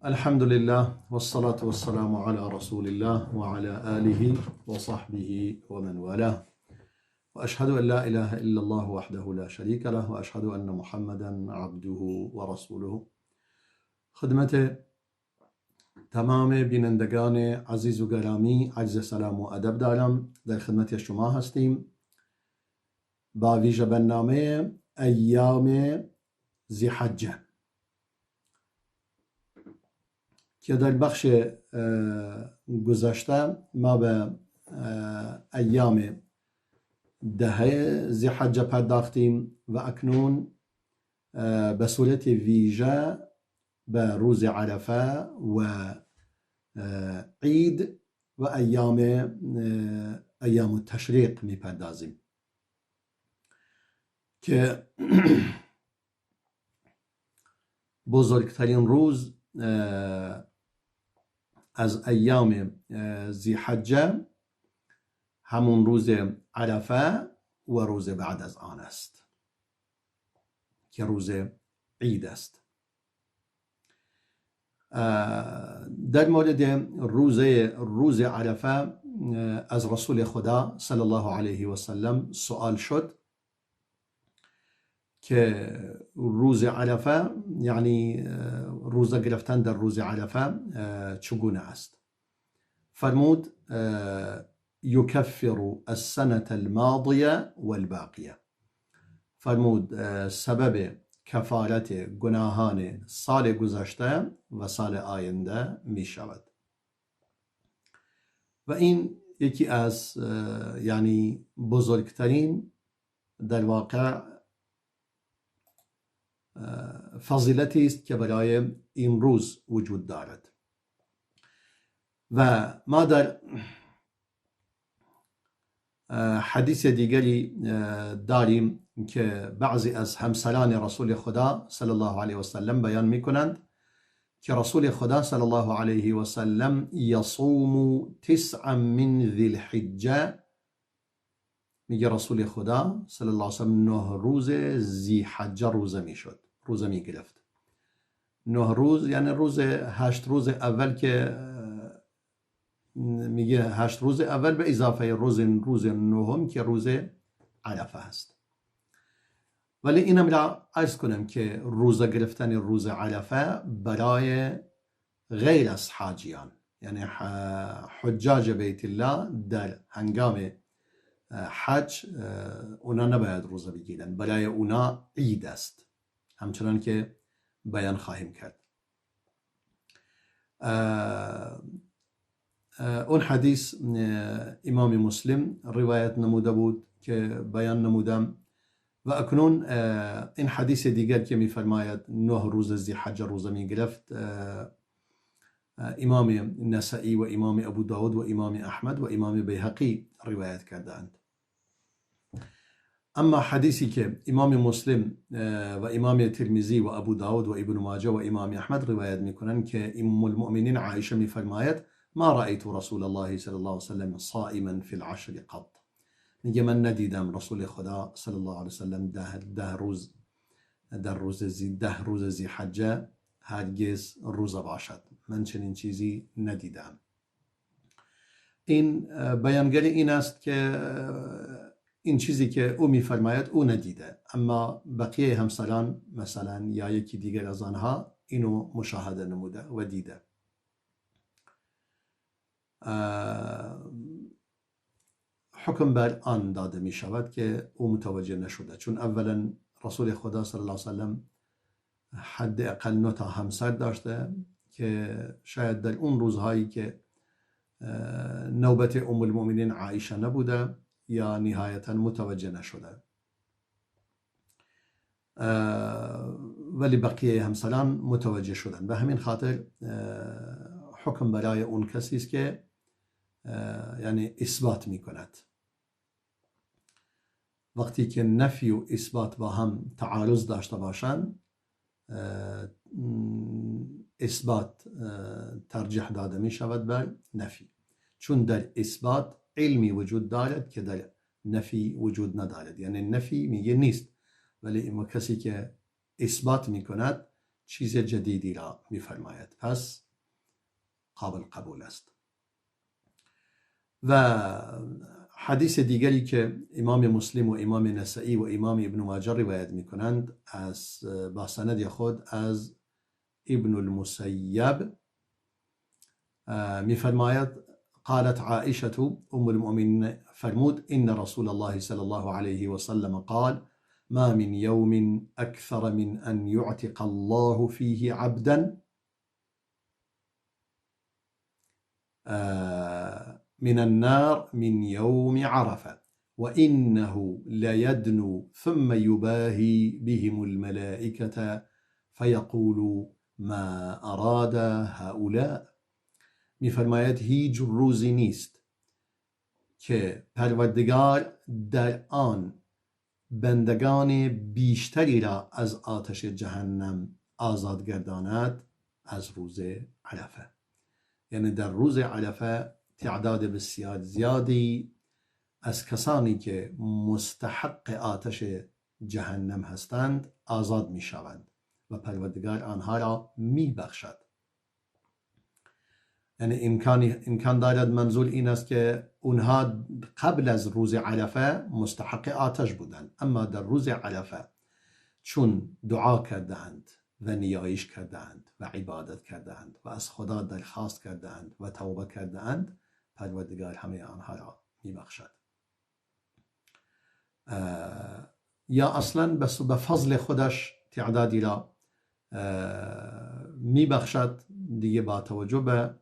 الحمد لله والصلاة والسلام على رسول الله وعلى آله وصحبه ومن والاه، وأشهد أن لا إله إلا الله وحده لا شريك له، وأشهد أن محمدا عبده ورسوله. خدمت تمام بینندگان عزیز و گرامی عرض سلام و ادب دارم. در خدمت شما هستیم با ویژه برنامه ایام ذی‌حجه که در بخش گذشته ما به ایام 10 ذی‌حجه پرداختیم و اکنون به صورت ویژه به روز عرفه و عید و ایام التشریق میپردازیم که بزرگترین روز از ایام ذی‌حجه همون روز عرفه و روز بعد از آن است که روز عید است. در مورد روز عرفه از رسول خدا صلی الله علیه و سلم سوال شد که روز عرفه، یعنی روزه گرفتن در روز عرفه چگونه است؟ فرمود یکفر السنة الماضیه والباقیه. فرمود سبب کفارت گناهان سال گذشته و سال آینده می شود و این یکی از یعنی بزرگترین در واقع فضیلتی است که برای این روز وجود دارد. و ما در حدیث دیگری داریم که بعضی از همسران رسول خدا صلی الله علیه و سلم بیان می کنند که رسول خدا صلی الله علیه و سلم یصوم 9 من ذی الحجه. میگه رسول خدا صلی الله علیه و سلم 9 روز ذی‌حجه روزه می گرفت. 9 روز یعنی 8 روز اول که میگه 8 روز اول به اضافه روز نهم که روز عرفه است. ولی اینم را عرض کنم که روزه گرفتن روز عرفه برای غیر از حاجیان، یعنی حجاج بیت الله در هنگام حج اونا نباید روزه بگیرن، برای اونا عید است، همچنان که بیان خواهیم کرد. اون حدیث امام مسلم روایت نموده بود که بیان نمودم و اکنون این حدیث دیگر که میفرماید 9 روز ذی‌حجه روزه میگرفت امام نسائی و امام ابو داود و امام احمد و امام بیهقی روایت کردند. اما حدیثی که امام مسلم و امام ترمذی و ابو داود و ابن ماجه و امام احمد روایت میکنند که ام المؤمنین عایشه میفرماید ما رأیت رسول الله صلی الله علیه وسلم صائما فی العشر قط. میگه من ندیدم رسول خدا صلی الله علیه وسلم 10 روز ذی‌حجه هرگز روزه باشد. من چنین چیزی ندیدم. این بیانگر این است که این چیزی که او میفرماید او ندیده، اما بقیه همسران مثلا یا یکی دیگر از آنها اینو مشاهده نموده و دیده. حکم بر آن داده می شود که او متوجه نشده، چون اولا رسول خدا صلی الله علیه وسلم حد اقل 9 تا همسر داشته که شاید در اون روزهایی که نوبت ام المؤمنین عایشه نبوده یا نهایتا متوجه نشده، ولی بقیه همسران متوجه شدن. به همین خاطر حکم برای اون کسی است که یعنی اثبات می کند. وقتی که نفی و اثبات با هم تعارض داشته باشند، اثبات ترجیح داده می شود بر نفی، چون در اثبات علمی وجود دارد که در نفی وجود ندارد. یعنی نفی میگه نیست، ولی اما کسی که اثبات میکند چیز جدیدی را میفرماید، پس قابل قبول است. و حدیث دیگری که امام مسلم و امام نسائی و امام ابن ماجه روایت میکنند از با سند خود از ابن المسیب میفرماید قالت عائشة ام المؤمنين فرمود ان رسول الله صلى الله عليه وسلم قال ما من يوم اكثر من ان يعتق الله فيه عبدا من النار من يوم عرفة وإنه ليدنو ثم يباهي بهم الملائكة فيقول ما أراد هؤلاء. میفرماید هیچ روزی نیست که پروردگار در آن بندگان بیشتری را از آتش جهنم آزاد گرداند از روز عرفه. یعنی در روز عرفه تعداد بسیار زیادی از کسانی که مستحق آتش جهنم هستند آزاد می شوند و پروردگار آنها را می بخشد. یعنی امکان دارد منظور این است که اونها قبل از روز عرفه مستحق آتش بودند، اما در روز عرفه چون دعا کردند و نیایش کردند و عبادت کردند و از خدا درخواست کردند و توبه کردند، پروردگار همه آنها را میبخشد. یا اصلا بس به فضل خودش تعدادی را میبخشد دیگه با توجه به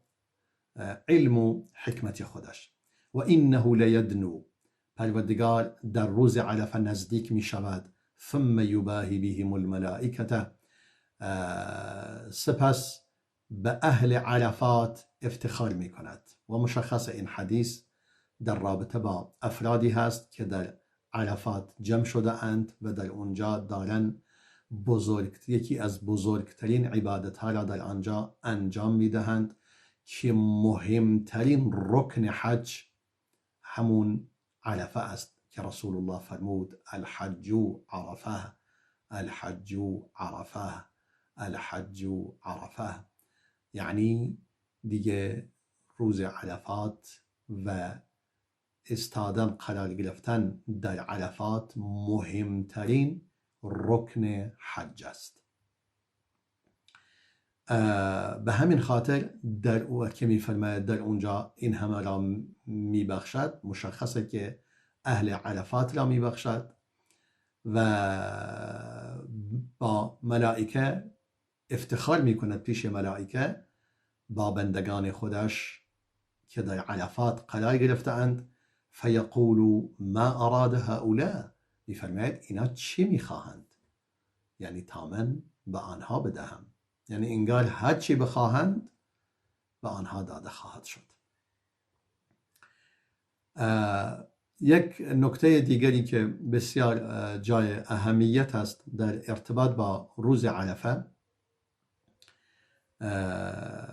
علم و حکمت خودش. و انه لیدنو، پروردگار در روز عرفه نزدیک می شود، ثم یباهی بهم الملائکه، سپس به اهل عرفات افتخار می کند. و مشخص این حدیث در رابطه با افرادی هست که در عرفات جمع شده اند و در اونجا دارن یکی از بزرگترین عبادت ها را در آنجا انجام می دهند که مهمترین رکن حج همون عرفه است که رسول الله فرمود الحج عرفه، الحج عرفه، الحج عرفه. یعنی دیگه روز عرفات و استادن قرار گرفتن در عرفات مهمترین رکن حج است. به همین خاطر در او که میفرماید در اونجا این همه را میبخشد، مشخصه که اهل عرفات را میبخشد و با ملائکه افتخار میکند پیش ملائکه با بندگان خودش که در عرفات قرار گرفتند. فیقول ما اراد هؤلاء، میفرماید اینا چی میخواهند، یعنی تا من به آنها بدهم. یعنی انگار هر چی بخواهند به آنها داده خواهد شد. یک نکته دیگری که بسیار جای اهمیت است در ارتباط با روز عرفه،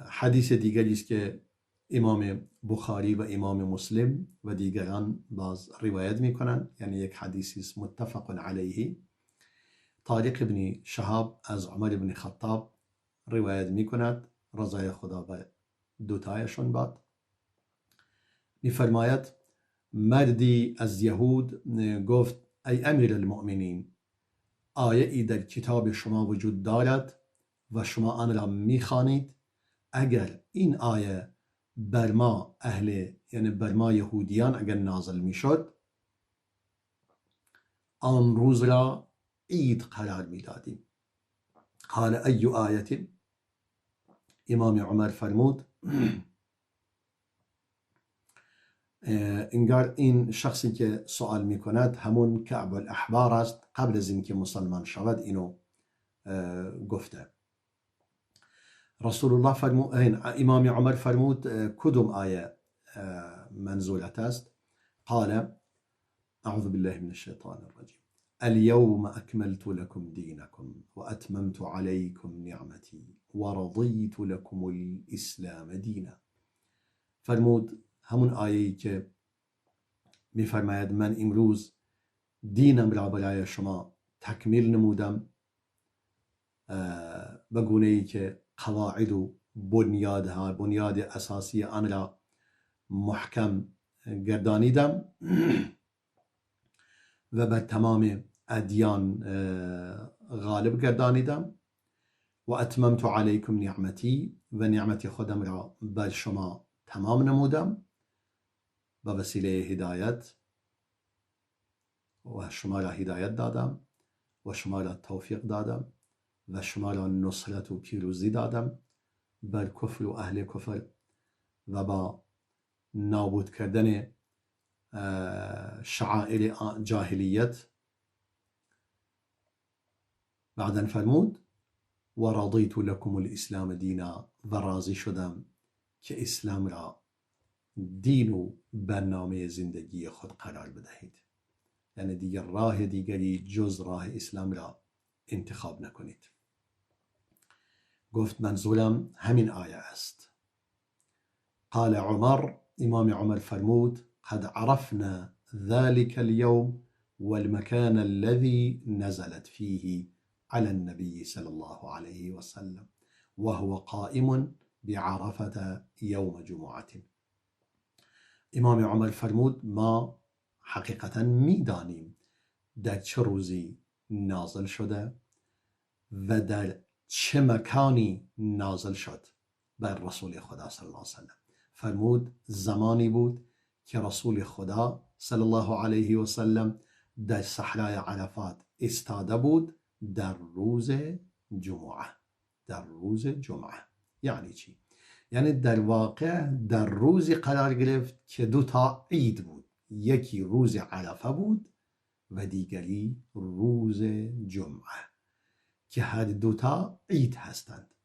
حدیث دیگری است که امام بخاری و امام مسلم و دیگران باز روایت می کنند. یعنی یک حدیثی است متفق علیه. طارق ابن شهاب از عمر ابن خطاب روایت می کند، رضای خدا بر دوتایشون باد. می فرماید مردی از یهود گفت ای امیر المؤمنین، آیه ای در کتاب شما وجود دارد و شما آن را می خوانید، اگر این آیه بر ما یعنی بر ما یهودیان اگر نازل می شد، آن روز را عید قرار می دادیم. قال ای آیه، امام عمر فرمود انگار این شخصی که سوال می کند همون کعب الاحبار است، قبل از اینکه مسلمان شود اینو گفته. رسول الله فرمود، امام عمر فرمود کدوم آیه منزولت است؟ قال اعوذ بالله من الشیطان الرجیم اليوم اکملت لكم دینكم و اتممت علیکم نعمتی و رضیت لكم الاسلام دینا. فرمود همون آیه‌ای که میفرماید من امروز دینم را برای شما تکمیل نمودم به گونه‌ای که قواعد و بنیاد اساسی آن را محکم گردانیدم و بر تمام ادیان غالب گردانیدم و اتممت علیکم نعمتی و نعمت خودم را بر شما تمام نمودم به وسیله هدایت و شما را هدایت دادم و شما را توفیق دادم و شما را نصرت و پیروزی دادم بر کفر و اهل کفر و با نابود کردن شعائر جاهلیت. بعداً فرمود و رضیت لکم الاسلام دینا و راضی شدم که اسلام را دین و برنامه زندگی خود قرار بدهید، یعنی دیگر راه دیگری جز راه اسلام را انتخاب نکنید. گفت منظورم همین آیه است. قال عمر، امام عمر فرمود قد عرفنا ذلك اليوم والمكان الذي نزلت فيه على النبي صلى الله عليه وسلم وهو قائم بعرفة يوم جمعة. امام عمر فرمود ما حقیقتا میدانیم در چه روزی نازل شده و در چه مکانی نازل شد بر رسول خدا صلی الله علیه وسلم. فرمود زمانی بود که رسول خدا صلی الله علیه وسلم در صحرای عرفات ایستاده بود در روز جمعه. در روز جمعه یعنی چی؟ یعنی در واقع در روزی قرار گرفت که دو تا عید بود، یکی روز عرفه بود و دیگری روز جمعه که هر دوتا عید هستند.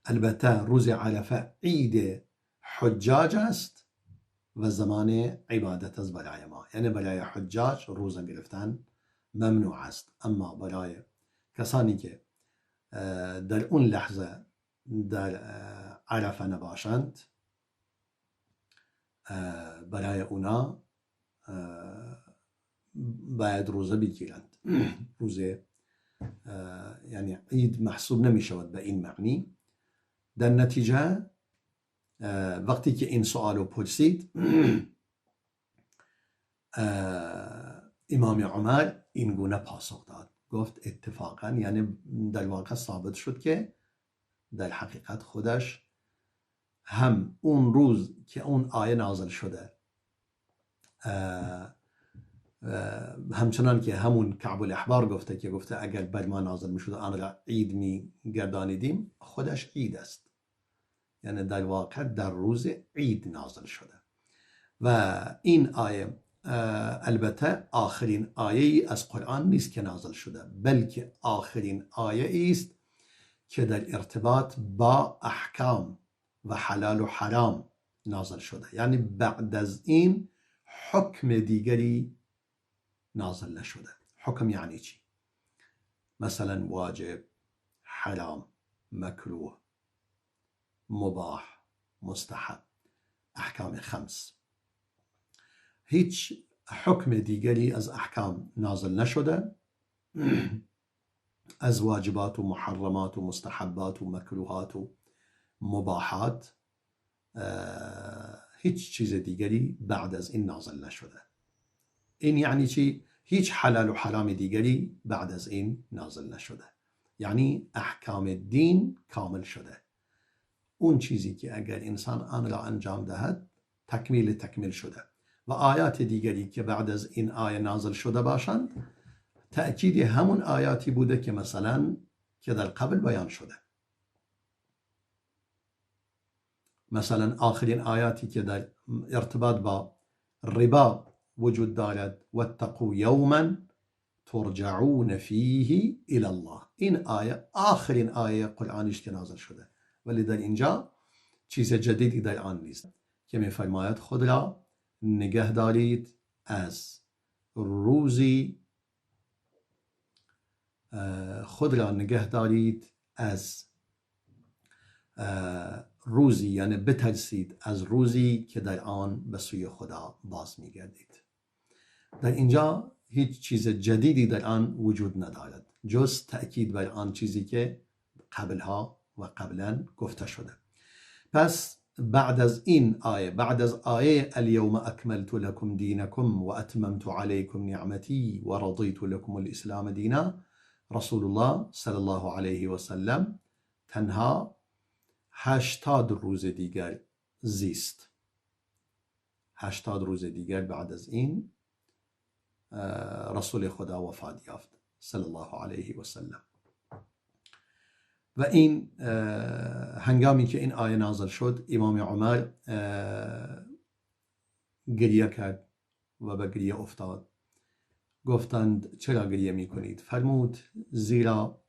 البته روز عرفه عید حجاج است و زمان عبادت است برای ما، یعنی برای حجاج روزه گرفتن ممنوع است، اما برای کسانی که در اون لحظه در عرفه نباشند برای اونا باید روزه بگیرند. روزه یعنی عید محسوب نمی شود به این معنی. در نتیجه وقتی که این سوال رو پرسید امام عمر این گونه پاسخ داد، گفت اتفاقا، یعنی در واقع ثابت شد که در حقیقت خودش هم اون روز که اون آیه نازل شده همچنان که همون کعب الاحبار گفته اگر بر ما نازل می شد آن را عید می گردانیدیم، خودش عید است، یعنی در واقع در روز عید نازل شده. و این آیه البته آخرین آیه از قرآن نیست که نازل شده، بلکه آخرین آیه است که در ارتباط با احکام و حلال و حرام نازل شده، یعنی بعد از این حکم دیگری نازل نشده. حکم یعنی چی؟ مثلا واجب، حرام، مکروه، مباح، مستحب، احکام خمس. هیچ حکم دیگری از احکام نازل نشده، از واجبات و محرمات و مستحبات و مکروهات و مباحات هیچ چیز دیگری بعد از این نازل نشده. این یعنی چی؟ هیچ حلال و حرام دیگری بعد از این نازل نشده، یعنی احکام دین کامل شده. اون چیزی که اگر انسان آن را انجام دهد تکمیل شده. و آیات دیگری که بعد از این آیه نازل شده باشند تأکید همون آیاتی بوده که مثلا که در قبل بیان شده. مثلا آخرین آیاتی که در ارتباط با ربا وجود دارد واتقوا یوما ترجعون فیه الی الله، این آیه آخرین آیه قرآنیش که نازل شده، ولی در اینجا چیز جدیدی در آن نیست که می‌فرماید خود را نگه دارید از روزی، یعنی بترسید از روزی که در آن به سوی خدا باز میگردید. در اینجا هیچ چیز جدیدی در آن وجود ندارد جز تأکید بر آن چیزی که قبلها و قبلا گفته شده. پس بعد از این آیه، بعد از آیه الیوم اکملت لکم دینکم و اتممت علیکم نعمتی و رضیت لکم الاسلام دینا، رسول الله صلی الله علیه و سلم تنها 80 روز دیگر زیست. 80 روز دیگر بعد از این رسول خدا وفات یافت صلی الله علیه و سلم. و این هنگامی که این آیه نازل شد، امام عمر گریه کرد و به گریه افتاد. گفتند چرا گریه می کنید؟ فرمود زیرا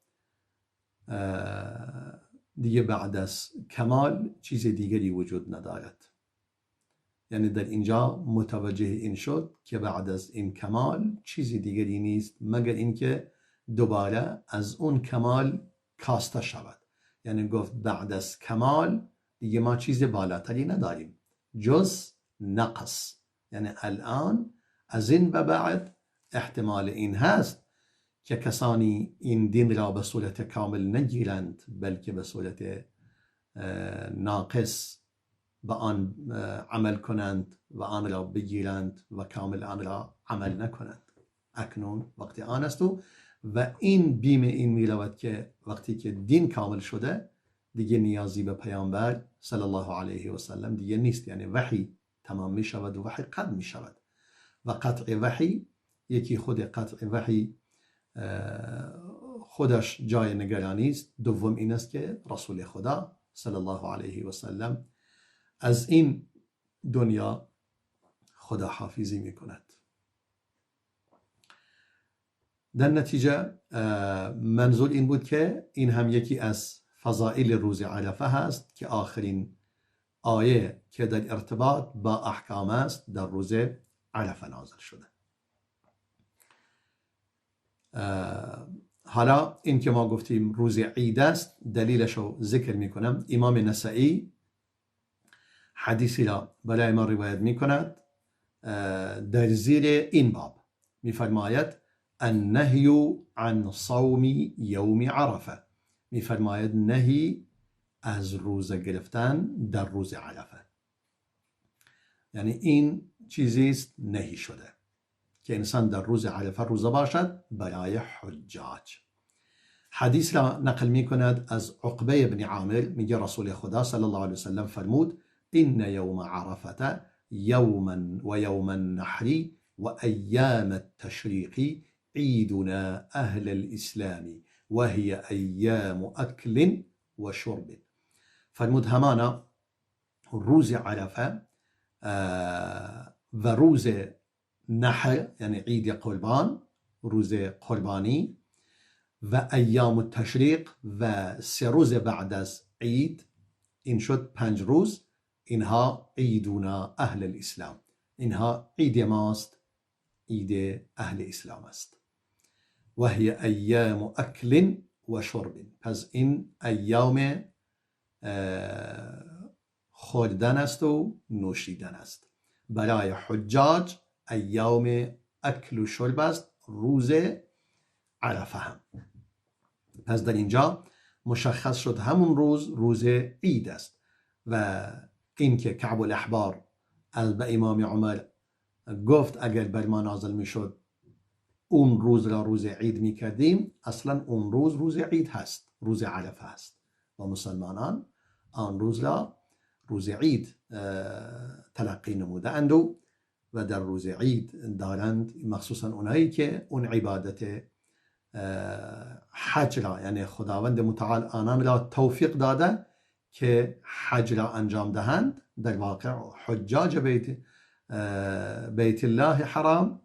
دیگه بعد از کمال چیز دیگری وجود ندارد. یعنی در اینجا متوجه این شد که بعد از این کمال چیزی دیگری نیست مگر اینکه دوباره از اون کمال کاسته شود. یعنی گفت بعد از کمال دیگه ما چیز بالاتری نداریم جز نقص. یعنی الان از این به بعد احتمال این هست که کسانی این دین را به صورت کامل نگیرند بلکه به صورت ناقص به آن عمل کنند و آن را بگیرند و کامل آن را عمل نکنند. اکنون وقتی آن است و این بیم این می رود که وقتی که دین کامل شده دیگه نیازی به پیامبر صلی الله علیه و سلم دیگه نیست. یعنی وحی تمام می شود و وحی قطع می شود. و قطع وحی، یکی خود قطع وحی خودش جای نگرانی است. دوم این است که رسول خدا صلی الله علیه و سلم از این دنیا خدا حافظی می کند. در نتیجه منظور این بود که این هم یکی از فضائل روز عرفه هست که آخرین آیه که در ارتباط با احکام است در روز عرفه نازل شده. حالا این که ما گفتیم روز عید است دلیلش رو ذکر می کنم. امام نسائی حدیثی را برای ما روایت می کند در زیر این باب. می فرماید النهی عن صوم یوم عرفه. می فرماید نهی از روزه گرفتن در روز عرفه. یعنی این چیزیست نهی شده که انسان در روز عرفه روزه باشد برای حجاج. حدیث را نقل می کند از عقبه ابن عامر، میگه رسول خدا صلی الله علیه وسلم فرمود این یوم عرفه یوما و یوم النحر و ایام التشریق عیدنا اهل الاسلام و هی ایام اکل و شرب. فرمود همانا روز عرفه و روز نحر یعنی عید قربان، روز قربانی، و ایام التشریق و 3 روز بعد از عید، این شد 5 روز. اینها عیدنا اهل الاسلام، اینها عید ماست، عید اهل اسلام است. و هی ایام اکل و شرب. پس این ایام خوردن است و نوشیدن است. برای حجاج ایام اکل و شرب است روز عرفه هم. پس در اینجا مشخص شد همون روز عید است. و این که کعب الاحبار از به امام عمر گفت اگر بر ما نازل می شد اون روز را روز عید می کردیم، اصلا اون روز عید هست، روز عرفه هست و مسلمانان آن روز را روز عید تلقی نموده اند و در روز عید دارند، مخصوصا اونایی که اون عبادت حج را، یعنی خداوند متعال آنان را توفیق داده که حج را انجام دهند. در واقع حجاج بیت الله حرام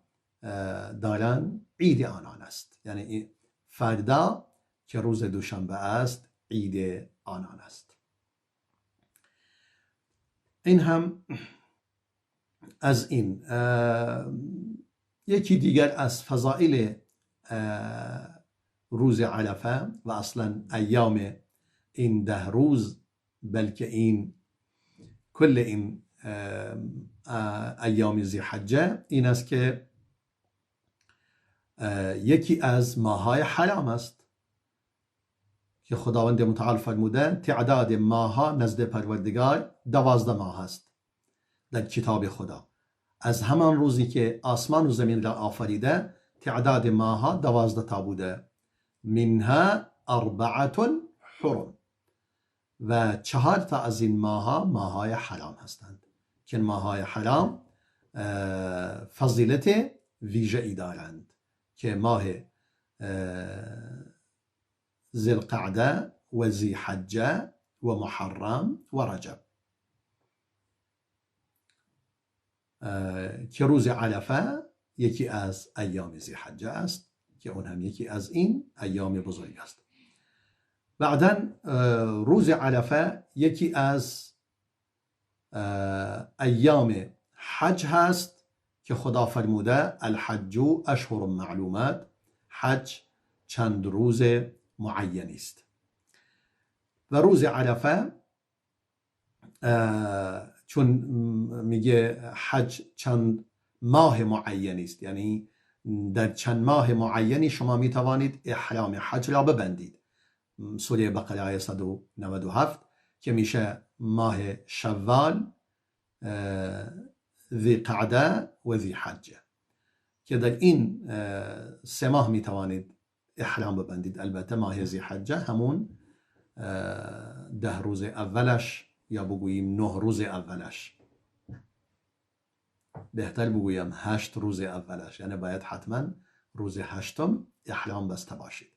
دارن عید آنان است. یعنی فردا که روز دوشنبه است عید آنان است. این هم از این. یکی دیگر از فضائل روز عرفه و اصلا ایام این 10 روز، بلکه این کل این ایام ذی حجه، این است که یکی از ماه‌های حرام است که خداوند متعال فرموده تعداد ماه‌ها نزد پروردگار 12 ماه است در کتاب خدا. از همان روزی که آسمان و زمین را آفریده تعداد ماه‌ها 12 تا بوده. منها 4 حرم و 4 تا از این ماه‌ها ماه‌های حرام هستند که ماه‌های حرام فضیلت ویژه‌ای دارند که ماه ذوالقعده و ذی‌حجه و محرم و رجب که روز عرفه یکی از ایام ذی‌حجه است که اون هم یکی از این ایام بزرگ است. بعداً روز عرفه یکی از ایام حج هست که خدا فرموده الحج اشهر معلومات، حج چند روز معینی است و روز عرفه چون میگه حج چند ماه معینی است، یعنی در چند ماه معینی شما میتوانید احرام حج را ببندید. سوره بقره آیه 197 که میشه ماه شوال، ذی‌قعده و ذی‌حجه که در این 3 ماه میتوانید احرام ببندید. البته ماه ذی‌حجه همون 10 روز اولش یا بگوییم 9 روز اولش، بهتر بگویم 8 روز اولش، یعنی باید حتما روز 8م احرام بسته باشید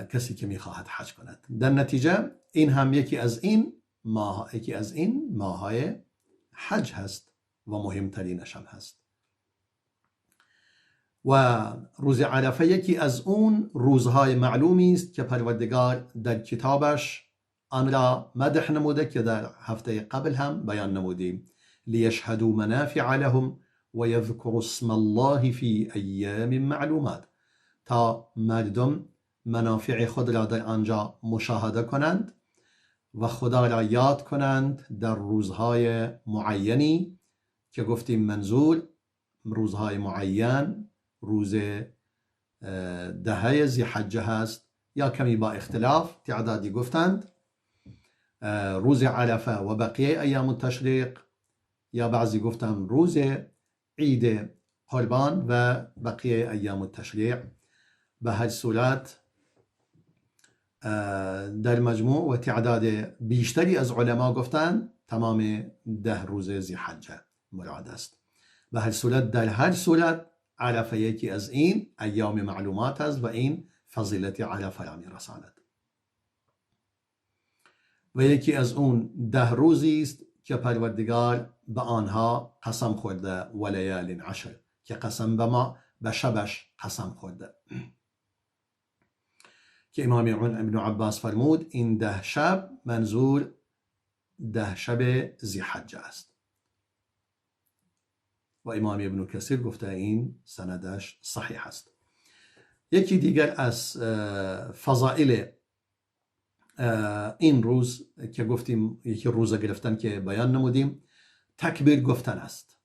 کسی که میخواهد حج کند. در نتیجه این هم یکی از این ماه‌های حج هست و مهمترینش هم هست. و روز عرفه یکی از اون روزهای معلومی است که پروردگار در کتابش آن را مدح نموده که در هفته قبل هم بیان نمودیم. لیشهدوا منافع لهم و یذکروا اسم الله فی ایام معلومات، تا مردم منافع خود را در آنجا مشاهده کنند و خدا را یاد کنند در روزهای معینی که گفتیم منظور روزهای معین روز 10 ذی‌حجه هست یا کمی با اختلاف تعدادی گفتند روز عرفه و بقیه ایام التشریق، یا بعضی گفتند روز عید قربان و بقیه ایام التشریق. به هر صورت در مجموع و تعداد بیشتری از علما گفتند تمام 10 روز ذی‌حجه مراد است. به هر صورت در هر صورت عرفه یکی از این ایام معلومات است و این فضیلت عرفه را می‌رساند. و یکی از اون 10 روزی است که پروردگار به آنها قسم خورده و لیال عشر، که قسم به شبش قسم خورده که امام ابن عباس فرمود این 10 شب منظور 10 شب ذی‌حجه است و امام ابن کثیر گفته این سندش صحیح است. یکی دیگر از فضائل این روز که گفتیم یکی روزه گرفتن که بیان نمودیم تکبیر گفتن است.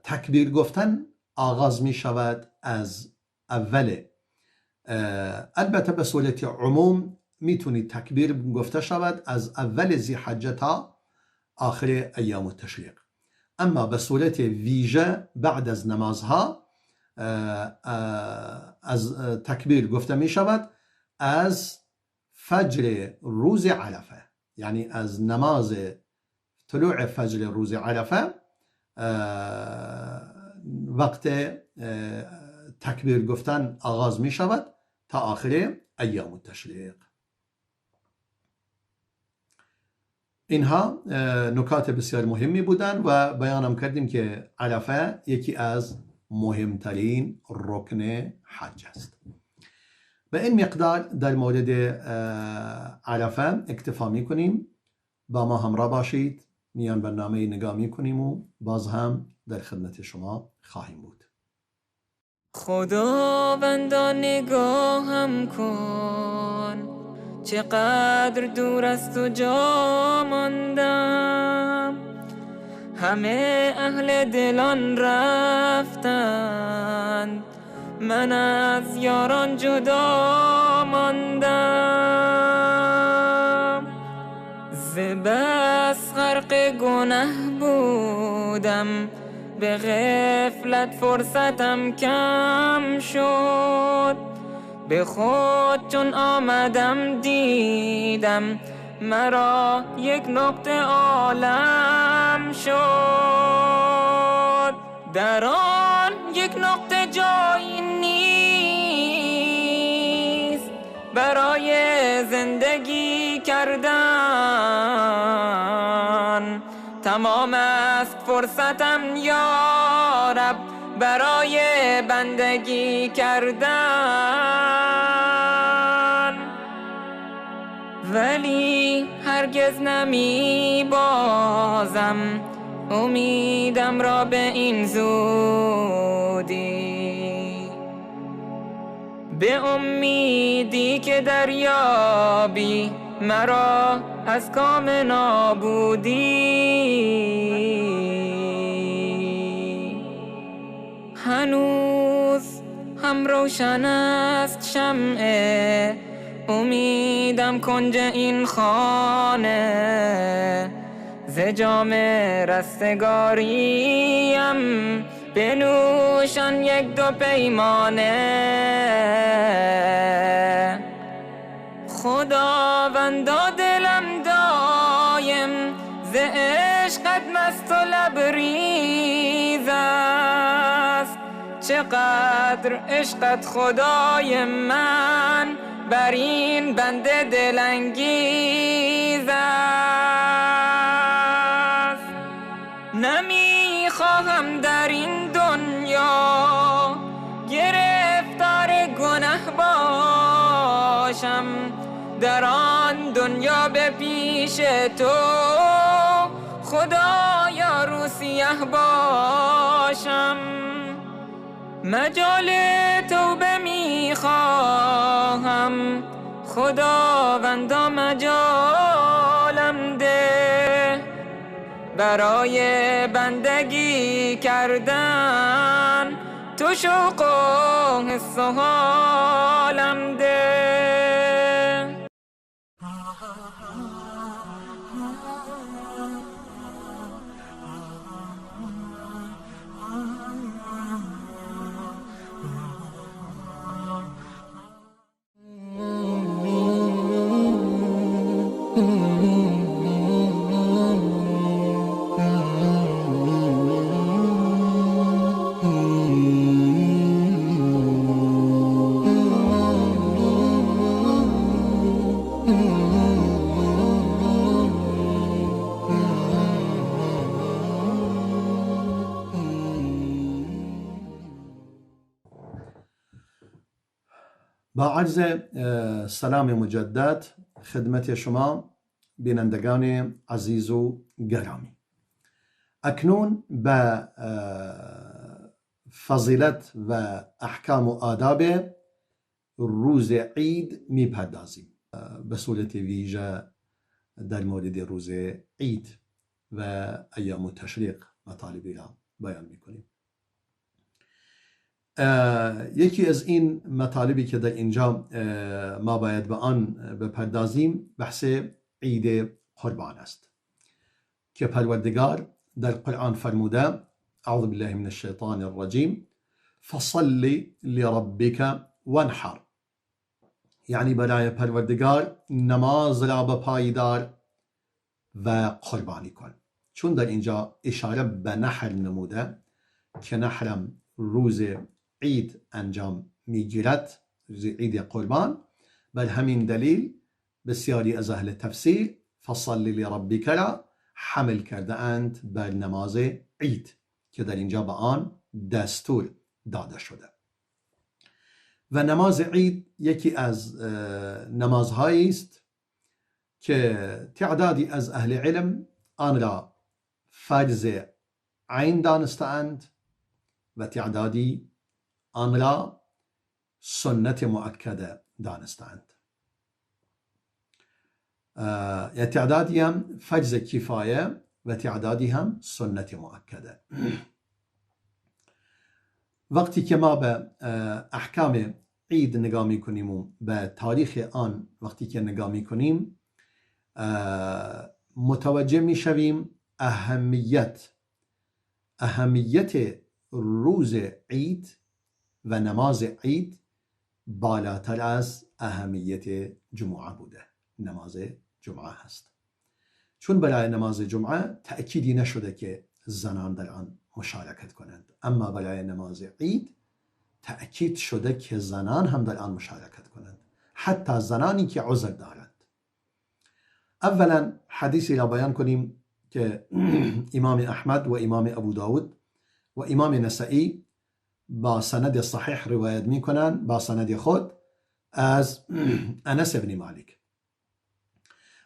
تکبیر گفتن آغاز می شود از اول، البته به صورت عموم میتونید تکبیر گفته شود از اول ذی‌حجه تا آخر ایام التشریق، اما به صورت ویژه بعد از نمازها از تکبیر گفته می شود از فجر روز عرفه، یعنی از نماز طلوع فجر روز عرفه وقت تکبیر گفتن آغاز می شود تا آخر ایام التشریق. اینها نکات بسیار مهمی بودند و بیانم کردیم که عرفه یکی از مهمترین رکن حج است. به این مقدار در مورد عرفه اکتفا می کنیم. با ما همراه باشید، میان برنامه نگاه می کنیم و باز هم در خدمت شما خواهیم بود. خداوندا نگاهم کن چقدر دور است و جا ماندم، همه اهل دلان رفتند، من از یاران جدا ماندم. ز بس غرق گنه بودم، به غفلت فرصتم کم شد. به خود چون آمدم دیدم، مرا یک نقطه عالم شد. در آن یک نقطه جایی نیست برای زندگی کردن. تمام است فرصتم یا رب برای بندگی کردن. ولی هرگز نمی بازم امیدم را به این زودی، به امیدی که دریابی مرا از کام نابودی. هنوز هم روشن است شمع امیدم کنج این خانه، ز جام رستگاریم بنوشان یک دو پیمانه. خداوندا دلم دایم ز عشقت مست و لبریز است. چقدر عشقت خدای من بر این بنده دلانگیز است. نمیخواهم در این دنیا گرفتار گناه باشم، در آن دنیا به پیش تو خدایا رو سیه باشم. مجال توبه میخواهم خداوندا مجالم ده، برای بندگی کردن تو شوق و حس و حالم ده. با عرض سلام مجدد خدمت شما بینندگان عزیز و گرامی، اکنون به فضیلت و احکام و آداب روز عید میپردازیم، به صورت ویژه در مورد روز عید و ایام التشریق مطالبی را بیان میکنیم. یکی از این مطالبی که در اینجا ما باید به آن بپردازیم بحث عید قربان است که پروردگار در قرآن فرموده: اعوذ بالله من الشیطان الرجیم فصل لربک وانحر، یعنی برای پروردگار نماز را بپایدار و قربانی کن. چون در اینجا اشاره به نحر نموده که نحرم روز عید انجام میگیرد، روز عید قربان، بر همین دلیل بسیاری از اهل تفسیر فصل لربک را حمل کرده اند بر نماز عید که در اینجا به آن دستور داده شده. و نماز عید یکی از نمازهایی است که تعدادی از اهل علم آن را فرض عین دانستند و تعدادی آن را سنت مؤکده دانستند. یا تعدادی هم فرض کفایه و تعدادی هم سنت مؤکده. وقتی که ما به احکام عید نگاه میکنیم و به تاریخ آن وقتی که نگاه میکنیم متوجه میشویم اهمیت روز عید و نماز عید بالاتر از اهمیت جمعه بوده. نماز جمعه هست، چون برای نماز جمعه تأکیدی نشده که زنان در آن مشارکت کنند، اما برای نماز عید تأکید شده که زنان هم در آن مشارکت کنند، حتی زنانی که عذر دارند. اولا حدیثی را بیان کنیم که امام احمد و امام ابو داود و امام نسائی با سند صحیح روایت می کنند، با سند خود، از انس بن مالک.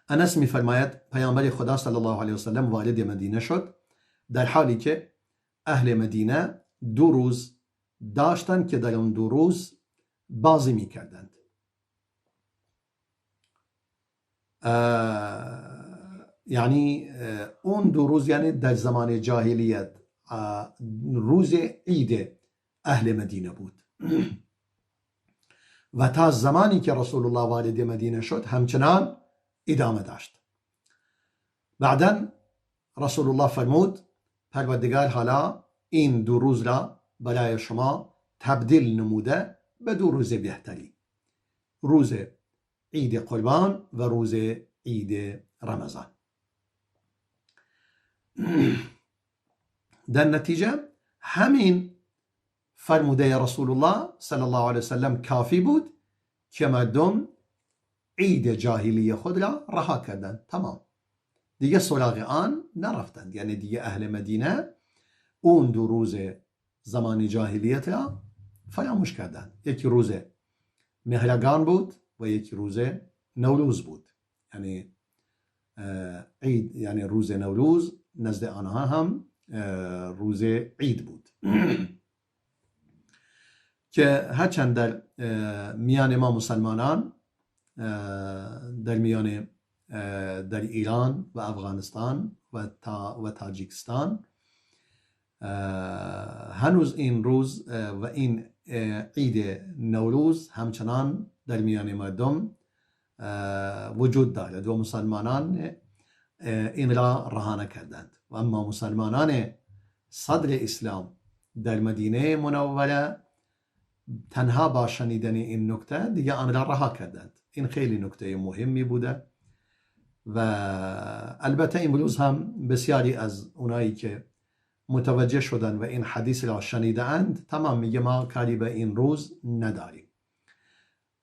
انس می فرماید پیامبر خدا صلی الله علیه وسلم وارد مدینه شد در حالی که اهل مدینه 2 روز داشتند که در اون 2 روز بازی می کردند. یعنی اون 2 روز یعنی در زمان جاهلیت روز عید اهل مدینه بود و تا زمانی که رسول الله وارد مدینه شد همچنان ادامه داشت. بعداً رسول الله فرمود پروردگار حالا این 2 روز را برای شما تبدیل نموده به 2 روز بهتری، روز عید قربان و روز عید رمضان. در نتیجه همین فرموده رسول الله صلی الله علیه وسلم کافی بود که مردم عید جاهلی خود را رها کردند. تمام، دیگه سراغ آن نرفتند. یعنی دیگه اهل مدینه اون 2 روز زمان جاهلیت را فراموش کردند. یک روز مهرگان بود و یک روز نوروز بود. یعنی عید، یعنی روز نوروز نزد آنها هم روز عید بود. که هرچند در میان ما مسلمانان در ایران و افغانستان و تاجیکستان هنوز این روز و این عید نوروز همچنان در میان مردم وجود دارد و مسلمانان این را رها نکردند. و اما مسلمانان صدر اسلام در مدینه منوره تنها با شنیدن این نکته دیگه آن را رها کردند. این خیلی نکته مهمی بوده و البته امروز هم بسیاری از اونایی که متوجه شدن و این حدیث را شنیده اند تمام میگه ما کاری به این روز نداریم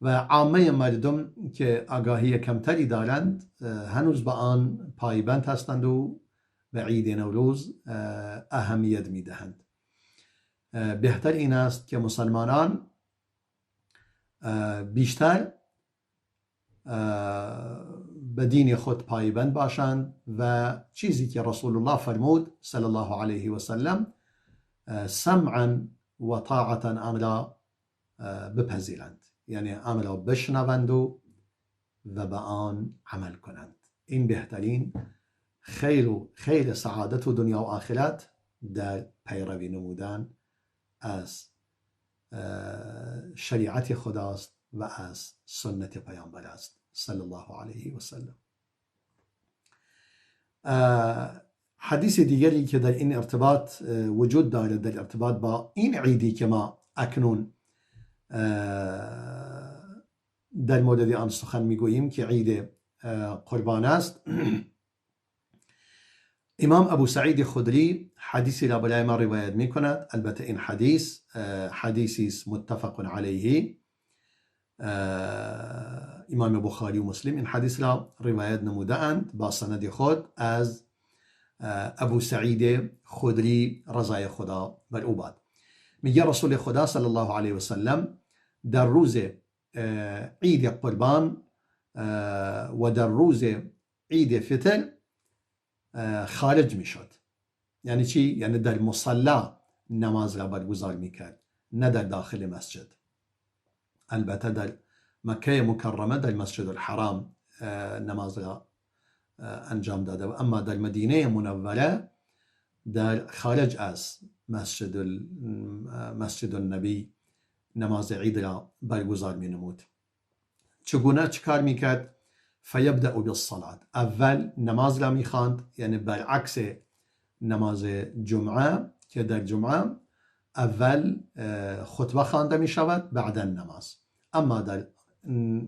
و عامه مردم که آگاهی کمتری دارند هنوز به آن پایبند هستند و به عید نوروز اهمیت میدهند. بهتر این است که مسلمانان بیشتر به دین خود پایبند باشند و چیزی که رسول الله فرمود صلی الله علیه و سلم سمعا و طاعتا آن را بپذیرند، یعنی آن را بشنوند و به آن عمل کنند. این بهترین خیر سعادت و دنیا و آخرت در پیروی نمودن از شریعت خداست و از سنت پیامبر است صلی الله علیه و سلم. حدیث دیگری که در این ارتباط وجود دارد، در ارتباط با این عیدی که ما اکنون در مورد آن سخن میگوییم که عید قربان است، امام ابو سعید خدری حدیثی را برای ما روایت می کند. البته این حدیثی است متفق علیه. امام بخاری و مسلم این حدیث را روایت نموده اند با سند خود از ابو سعید خدری رضای خدا بر او باد. میگه رسول خدا صلی الله علیه و سلم در روز عید قربان و در روز عید فطر خارج می شد. یعنی چی؟ یعنی در مصلی نماز را برگزار می کرد، نه در داخل مسجد. البته در مکه مکرمه در مسجد الحرام نماز را انجام داده. و اما در مدینه منوره در خارج از مسجد النبی نماز عید را برگزار می نمود. چگونه چکار میکرد؟ فیبدأ بالصلاة، اول نماز را میخواند، یعنی برعکس نماز جمعه که در جمعه اول خطبه خوانده می شود بعد نماز، اما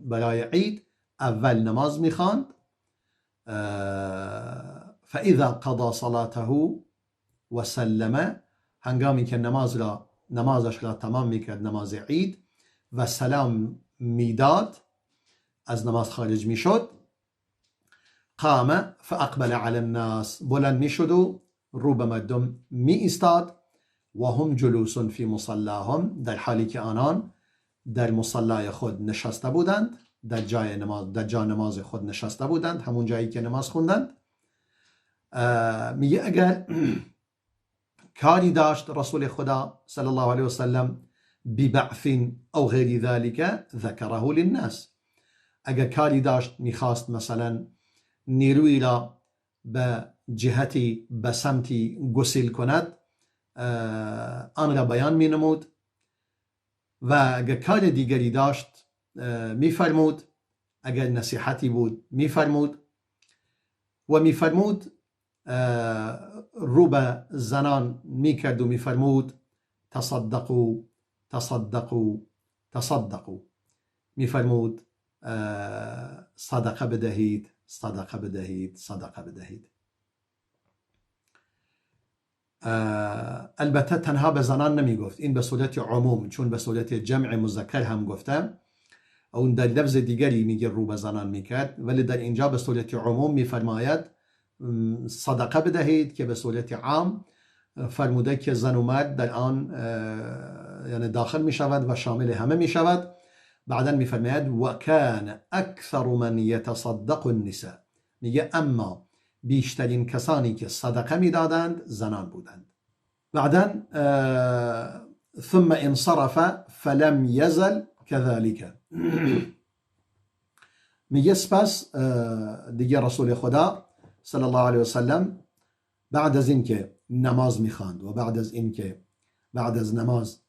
برای عید اول نماز میخواند. فاذا قضى صلاته و سلم، هنگامی که نمازش را تمام میکرد، نماز عید، و سلام میداد، از نماز خارج میشد، قام فاقبل على الناس، بلند میشد و رو به مردم می ایستاد، و هم جلوس فی مصلاهم، در حالی که آنان در مصلای خود نشسته بودند، در جای نماز خود نشسته بودند، همون جایی که نماز خوندند. میگه اگر کاری داشت رسول خدا صلی الله علیه وسلم ببعث او غیر ذلك ذکره للناس، اگر کاری داشت میخواست مثلا نیروی را به جهتی به سمتی گسیل کند، آن را بیان می نمود، و اگر کار دیگری داشت می فرمود، اگر نصیحتی بود می فرمود، و می فرمود رو به زنان می کرد و می فرمود تصدقوا تصدقوا تصدقوا، می فرمود صدقه بدهید صدقه بدهید صدقه بدهید. البته تنها به زنان نمی گفت، این به صورت عموم، چون به صورت جمع مذکر هم گفته، اون در لفظ دیگری میگه رو به زنان میکرد، ولی در اینجا به صورت عموم میفرماید صدقه بدهید، که به صورت عام فرموده که زن و مرد در آن یعنی داخل میشود و شامل همه میشود. بعدا میفرماید و کان اکثر من یتصدق النساء، میگه اما بیشترین کسانی که صدقه میدادند زنان بودند. بعدا ثم انصرف فلم یزل كذلك، میگه سپس دیگه رسول خدا صلی الله علیه وسلم بعد از این که نماز میخواند و بعد از این که بعد از نماز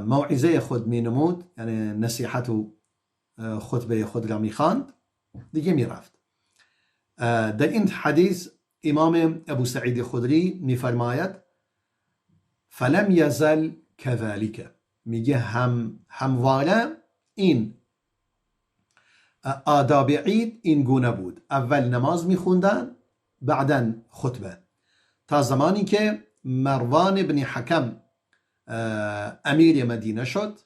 موعظه خود می نمود، یعنی نصیحت و خطبه خود را می خواند، دیگه می رفت. در این حدیث امام ابو سعید خدری می فرماید فلم یزل كذلك، میگه همواره این آداب عید این گونه بود، اول نماز می خوندن بعدا خطبه، تا زمانی که مروان بن حکم امیر مدینه شد.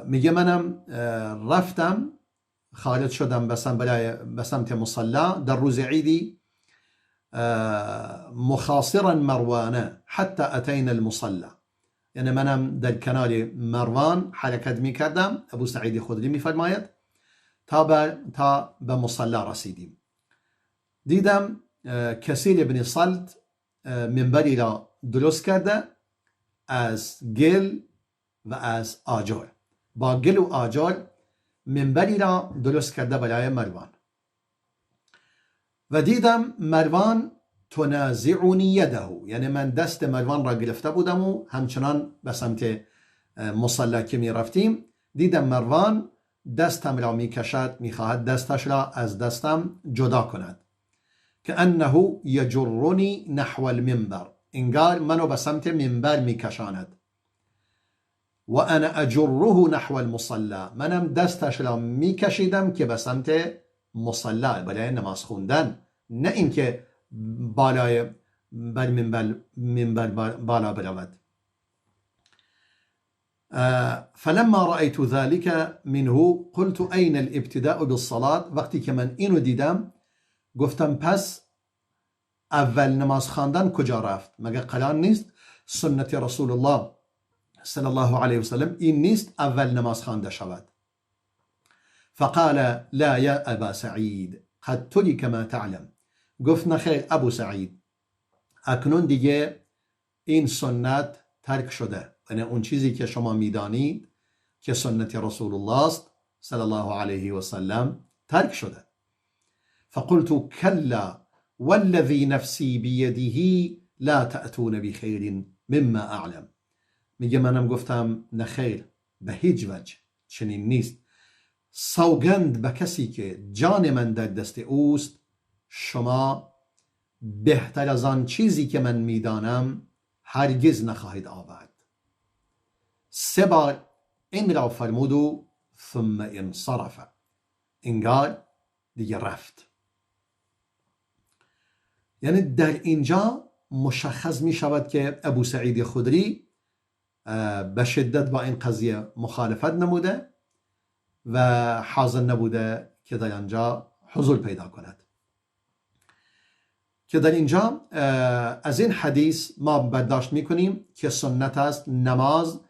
میگه منم رفتم خارج شدم به سمت مصلا در روز عیدی، مخاصرا مروانه حتی اتینا المصلا، یعنی منم در کنار مروان حرکت میکردم، ابو سعید خدری میفرماید، تا به مصلا رسیدیم. دیدم کثیر بن صلت منبری را درست کرده از گل و از آجر، با گل و آجر منبری را درست کرده برای مروان، و دیدم مروان تنازعنی یده، یعنی من دست مروان را گرفته بودم و همچنان به سمت مصلا که می رفتیم دیدم مروان دستم را می کشد، می خواهد دستش را از دستم جدا کند، که انه یجرنی نحو المنبر، انگار منو به سمت منبر می کشاند، و انا اجره نحو المصلا، منم دستش را می کشیدم که به سمت مصلا برای نماز خوندن، نه اینکه بالای بر منبر بالا برود. فلما رأيت ذلك منه قلت أين الابتداء بالصلاة، وقتی که من اینو دیدم گفتم پس اول نماز خواندن کجا رفت؟ مگه قرار نیست سنت رسول الله صلی الله علیه وسلم این نیست اول نماز خوانده شود؟ فقال لا یا ابا سعید قد ترك ما تعلم، گفت نخیر ابو سعید، اکنون دیگه این سنت ترک شده، یعنی اون چیزی که شما میدانید که سنت رسول الله است صلی الله علیه و سلم ترک شده. فقلت کلا والذی نفسی بیده لا تأتون بخیر مما اعلم. میگه منم گفتم نه خیر، به هیچ وجه چنین نیست. سوگند به کسی که جان من در دست اوست، شما بهتر از آن چیزی که من میدانم هرگز نخواهید آورد. 3 بار این را فرمود و ثم انصرف، انگار دیگه رفت. یعنی در اینجا مشخص می شود که ابو سعید خدری به شدت با این قضیه مخالفت نموده و حاضر نبوده که در اینجا حضور پیدا کند. که در اینجا از این حدیث ما برداشت می کنیم که سنت است نماز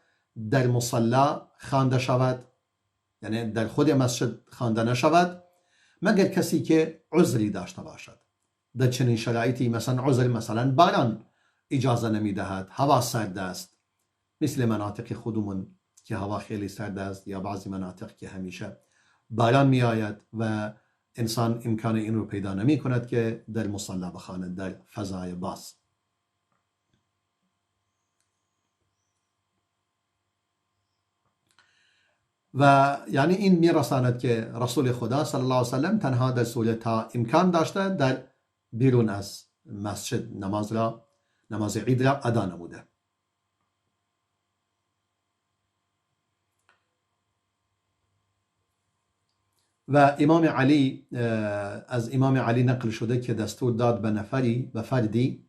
در مصلا خوانده شود، یعنی در خود مسجد خوانده نشود مگر کسی که عذری داشته باشد. در چنین شرایطی مثلا عذر، مثلا باران اجازه نمی دهد، هوا سرد است، مثل مناطق خودمون که هوا خیلی سرد است، یا بعضی مناطق که همیشه باران می آید و انسان امکان این رو پیدا نمی کند که در مصلا بخواند در فضای باز. و یعنی این می رساند که رسول خدا صلی الله علیه و سلم تنها در صورت تا امکان داشته در بیرون از مسجد نماز عید را ادا نموده. و امام علی، از امام علی نقل شده که دستور داد به فردی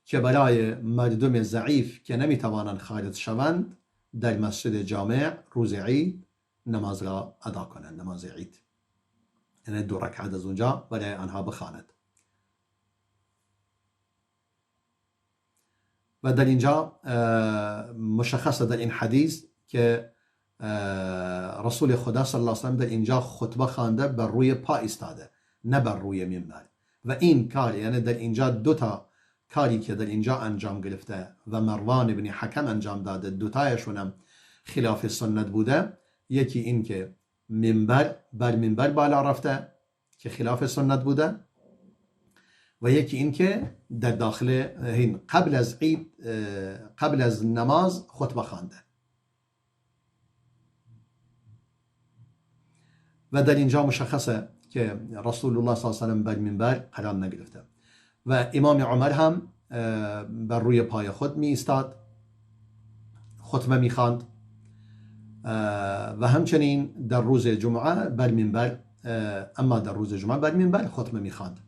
که برای مردم ضعیف که نمیتوانند خارج شوند در مسجد جامع روز عید نماز را ادا کنند، نماز عید، یعنی 2 رکعت از اونجا برای آنها بخواند. و در اینجا مشخصه در این حدیث که رسول خدا صلی الله علیه و سلم در اینجا خطبه خوانده بر روی پا ایستاده، نه بر روی منبر. و این کار، یعنی در اینجا 2 تا کاری که در اینجا انجام گرفته و مروان بن حکم انجام داده، 2 تایشون هم خلاف سنت بوده. یکی این که بر منبر بالا رفته که خلاف سنت بوده، و یکی این که در داخل قبل از عید، قبل از نماز خطبه خوانده. و در اینجا مشخصه که رسول الله صلی الله علیه و سلم بر منبر قرار نگرفته. و امام عمر هم بر روی پای خود می ایستاد، خطبه می خواند. و همچنین در روز جمعه بر منبر، اما در روز جمعه بر منبر خطبه می خواند.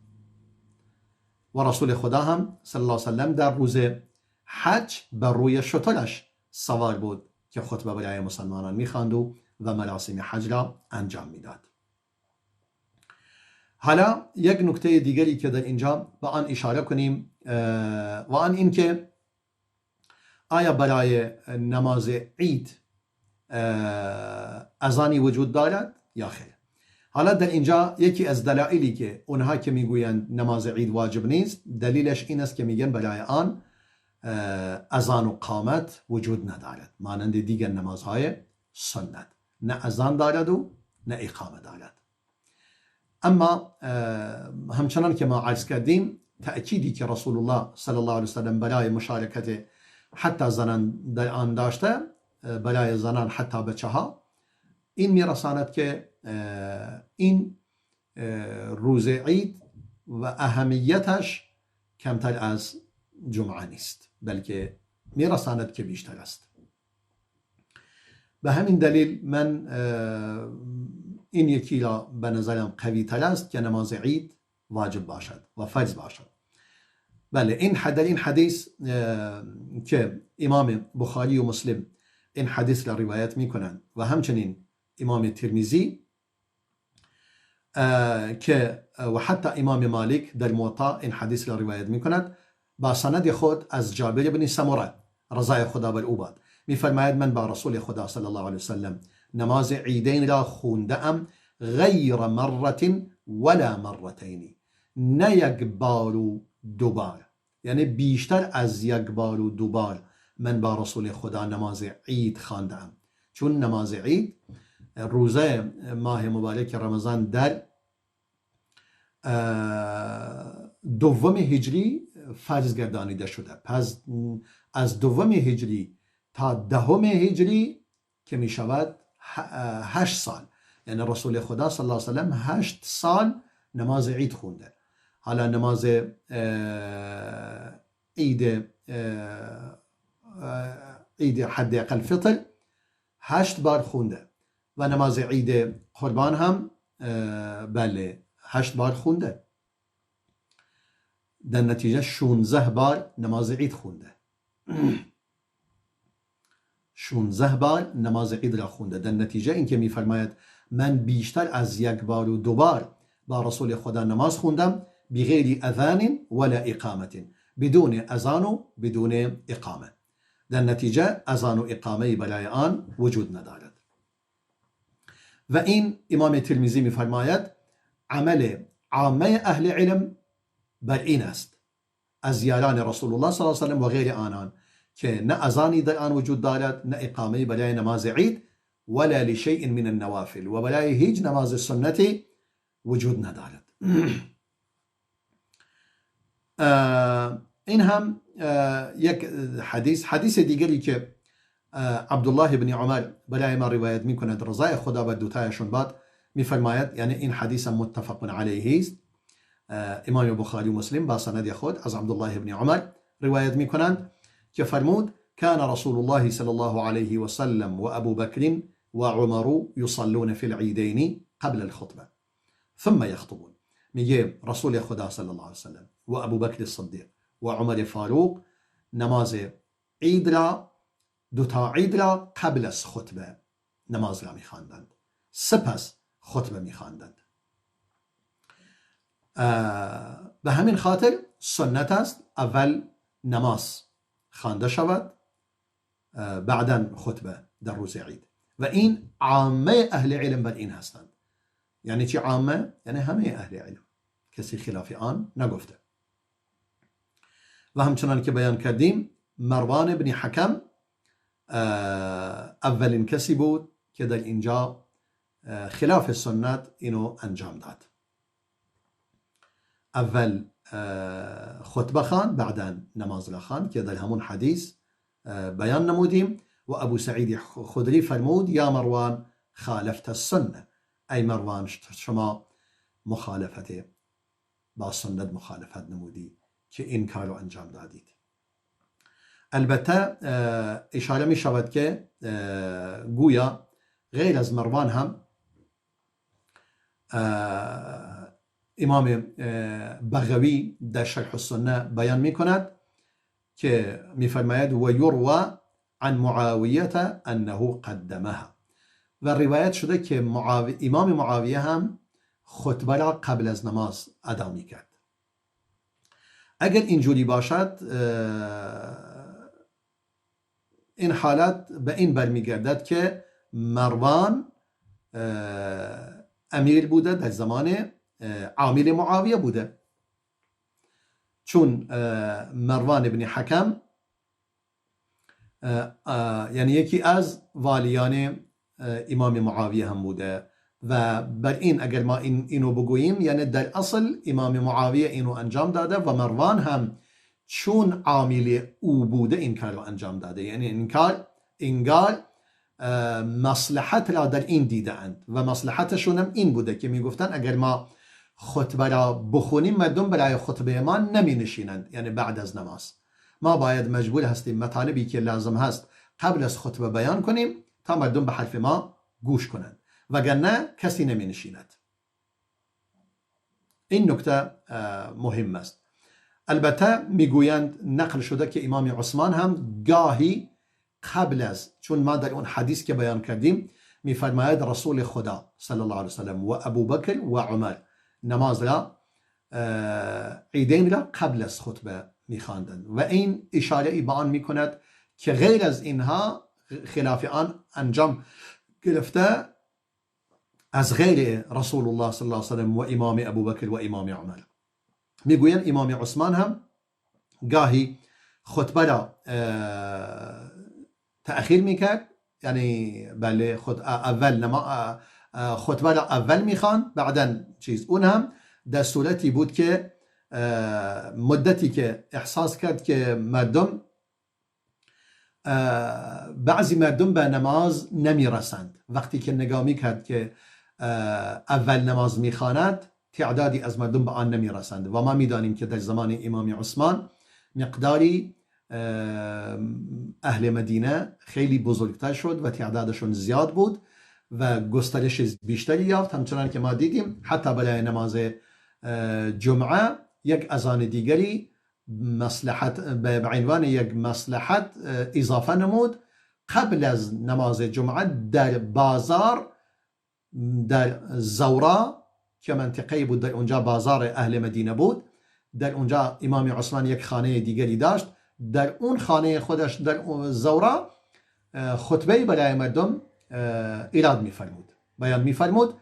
و رسول خدا هم صلی الله علیه و سلم در روز حج بر روی شترش سوار بود که خطبه برای مسلمانان می خواند و مراسم حج را انجام میداد. حالا یک نکته دیگری که در اینجا به آن اشاره کنیم و آن این که آیا برای نماز عید اذانی وجود دارد یا خیر؟ حالا در اینجا یکی از دلایلی که اونها که میگویند نماز عید واجب نیست، دلیلش این است که میگن برای آن اذان و قامت وجود ندارد، مانند دیگر نمازهای سنت، نه اذان دارد و نه اقامه دارد. اما همچنان که ما عرض کردیم، تأکیدی که رسول الله صلی الله علیه و سلم برای مشارکت حتی زنان در آن داشته، برای زنان حتی بچه ها، این میرساند که این روز عید و اهمیتش کمتر از جمعه نیست، بلکه میرساند که بیشتر است. به همین دلیل من این یکی را به نظرم قوی تر است که نماز عید واجب باشد و فرض باشد. بله، این حدیث که امام بخاری و مسلم این حدیث را روایت می کنند و همچنین امام ترمذی که و حتی امام مالک در موطا این حدیث را روایت می کند با سند خود از جابر بن سمره رضای خدا بر او باد. می فرماید من با رسول خدا صلی الله علیه وسلم نماز عیدین را خونده ام غیر مرة ولا مرتين، نه یک بار و 2 بار، یعنی بیشتر از 1 بار و 2 بار من با رسول خدا نماز عید خواندم، چون نماز عید روزه ماه مبارک رمضان در دوم هجری فرض گردانیده شده. پس از دوم هجری تا دهم هجری که می شود 8 سال، یعنی رسول خدا صلی الله علیه وسلم 8 سال نماز عید خونده. حالا نماز عید حد اقل فطر 8 بار خونده و نماز عید قربان هم بله 8 بار خونده. در نتیجه 16 بار نماز عید خونده. 16 بار نماز عید را خونده. در نتیجه اینکه میفرماید من بیشتر از 1 بار و 2 بار با رسول خدا نماز خوندم بغیر اذان ولا اقامت، بدون اذان و بدون اقامه. در نتیجه اذان و اقامه برای آن وجود ندارد. و این امام ترمذی میفرماید عمل عامه اهل علم بر این است، از یاران رسول الله صلی الله علیه و سلم و غیر آنان، که نه اذانی در آن وجود دارد، نه اقامه برای نماز عید، ولا لشیء من النوافل، و برای هیچ نماز سنتی وجود ندارد. این هم یک حدیث دیگری که عبدالله بن عمر برای ما روایت می کند، رضای خدا بر دوتایشون باد، می فرماید، یعنی این حدیث متفق علیه است، امام بخاری و مسلم با سند خود از عبدالله بن عمر روایت می کنند که فرمود كان رسول الله صلی الله علیه و سلم و ابو بکر و عمر یصلون فی العیدین قبل الخطبه ثم یخطبون. میگه رسول خدا صلی الله علیه و سلم و ابو بکر الصدیق و عمر فاروق نماز عید را، دوتا عید را قبل از خطبه نماز را میخواندند، سپس خطبه میخواندند. به همین خاطر سنت است اول نماز خوانده شود بعداً خطبه در روز عید، و این عامه اهل علم بر این هستند. یعنی چی عامه؟ یعنی همه اهل علم، کسی خلاف آن نگفته. و همچنان که بیان کردیم مروان بن حکم اولین کسی بود که در اینجا خلاف سنت اینو انجام داد. اول خطبه خواند، بعدا نماز را خواند که در همون حدیث بیان نمودیم. و ابو سعید خدری فرمود یا مروان خالفت السنه، ای مروان شما مخالفت با سنت مخالفت نمودی که این کار رو انجام دادید. البته اشاره می شود که گویا غیر از مروان هم امام بغوی در شرح السنه بیان می کند که می فرماید و یروى عن معاویه انه قدمها، و روایت شده که امام معاویه هم خطبه را قبل از نماز ادا می کرد. اگر اینجوری باشد این حالت به این برمیگردد که مروان امیر بوده در زمان عامل معاویه بوده، چون مروان ابن حکم یعنی یکی از والیان امام معاویه هم بوده، و بر این اگر ما اینو بگوییم یعنی در اصل امام معاویه اینو انجام داده و مروان هم چون عامل او بوده این کار رو انجام داده. یعنی این کار انگار مصلحت را در این دیده اند و مصلحتشون هم این بوده که میگفتن اگر ما خطبه را بخونیم مردم برای خطبه ما نمی نشینند، یعنی بعد از نماز ما باید مجبور هستیم مطالبی که لازم هست قبل از خطبه بیان کنیم تا مردم به حرف ما گوش کنند، وگرنه کسی نمی نشیند. این نکته مهم است. البته میگویند نقل شده که امام عثمان هم گاهی قبل از، چون ما در اون حدیث که بیان کردیم میفرماید رسول خدا صلی الله علیه وسلم و ابو بکر و عمر نماز را عیدین را قبل از خطبه میخواندند، و این اشاره به آن میکند که غیر از اینها خلاف آن انجام گرفته از غیر رسول الله صلی الله علیه وسلم و امام ابو بکر و امام عمر. میگویند امام عثمان هم گاهی خطبه را تأخیر میکرد یعنی بله خود اول خطبه را اول میخوان، بعدا چیز. اون هم در صورتی بود که مدتی که احساس کرد که مردم بعضی مردم به نماز نمیرسند. وقتی که نگاه میکرد که اول نماز میخواند تعدادی از مردم به آن نمیرسند و ما میدانیم که در زمان امام عثمان مقداری اهل مدینه خیلی بزرگتر شد و تعدادشون زیاد بود و گسترش بیشتری یافت. همچنان که ما دیدیم حتی برای نماز جمعه یک اذان دیگری مصلحت به عنوان یک مصلحت اضافه نمود. قبل از نماز جمعه در بازار، در زورا که منطقه بود، در اونجا بازار اهل مدینه بود، در اونجا امام عثمان یک خانه دیگری داشت. در اون خانه خودش در زورا خطبه برای مردم ایراد میفرمود، بیان میفرمود،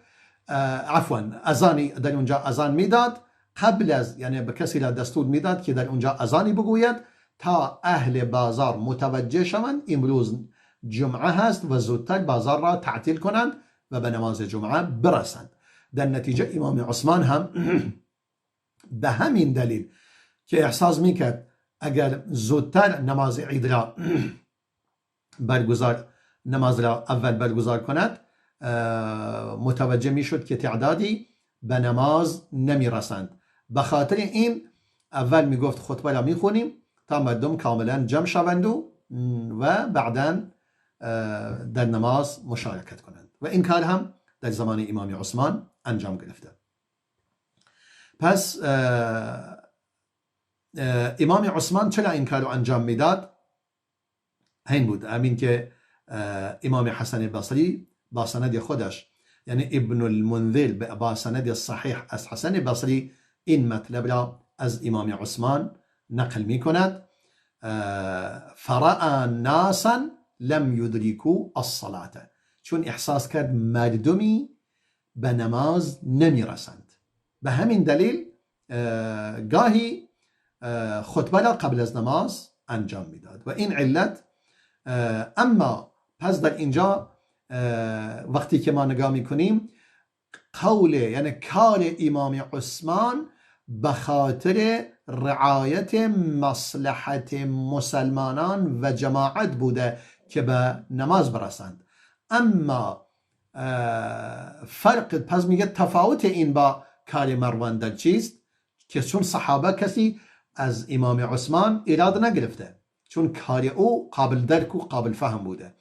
عفوا اذانی در اونجا اذان میداد قبل از، یعنی به کسی را دستور میداد که در اونجا اذانی بگوید تا اهل بازار متوجه شوند امروز جمعه هست و زودتر بازار را تعطیل کنند و به نماز جمعه برسند. در نتیجه امام عثمان هم به همین دلیل که احساس میکرد اگر زودتر نماز عید را نماز را اول برگزار کند، متوجه میشد که تعدادی به نماز نمیرسند. به خاطر این اول میگفت خطبه را میخونیم تا مردم کاملا جمع شوند و بعدا در نماز مشارکت کنند و این کار هم در زمان امام عثمان انجام گرفته. پس امام عثمان چرا این کار رو انجام میداد؟ این بود، همین که امام حسن بصری با سند خودش، یعنی ابن المنذر با سند صحیح از حسن بصری این مطلب را از امام عثمان نقل می کند. فرأى ناسا لم يدركوا الصلاة، چون احساس کرد مردمی به نماز نمی رسند. به همین دلیل گاهی خطبه را قبل از نماز انجام میداد و این علت. اما پس در اینجا وقتی که ما نگاه میکنیم قول، یعنی کار امام عثمان به خاطر رعایت مصلحت مسلمانان و جماعت بوده که به نماز برسند. اما فرق، پس میگه تفاوت این با کار مروان در چیست؟ که چون صحابه کسی از امام عثمان ایراد نگرفته، چون کار او قابل درک و قابل فهم بوده.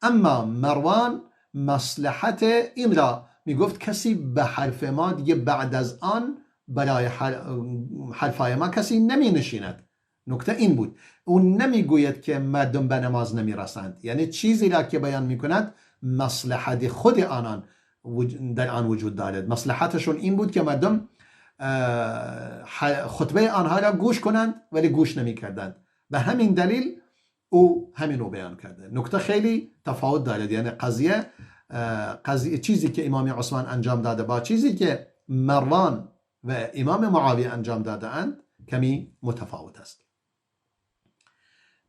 اما مروان مصلحت این را میگفت کسی به حرف ما دیگه بعد از آن برای حرفای ما کسی نمی نشیند. نکته این بود، اون نمیگوید که مردم به نماز نمی رسند، یعنی چیزی را که بیان میکند مصلحت خود آنان در آن وجود دارد. مصلحتشون این بود که مردم خطبه آنها را گوش کنند ولی گوش نمی کردند. به همین دلیل او همین رو بیان کرده. نکته خیلی تفاوت دارد، یعنی قضیه چیزی که امام عثمان انجام داده با چیزی که مروان و امام معاویه انجام داده اند کمی متفاوت است.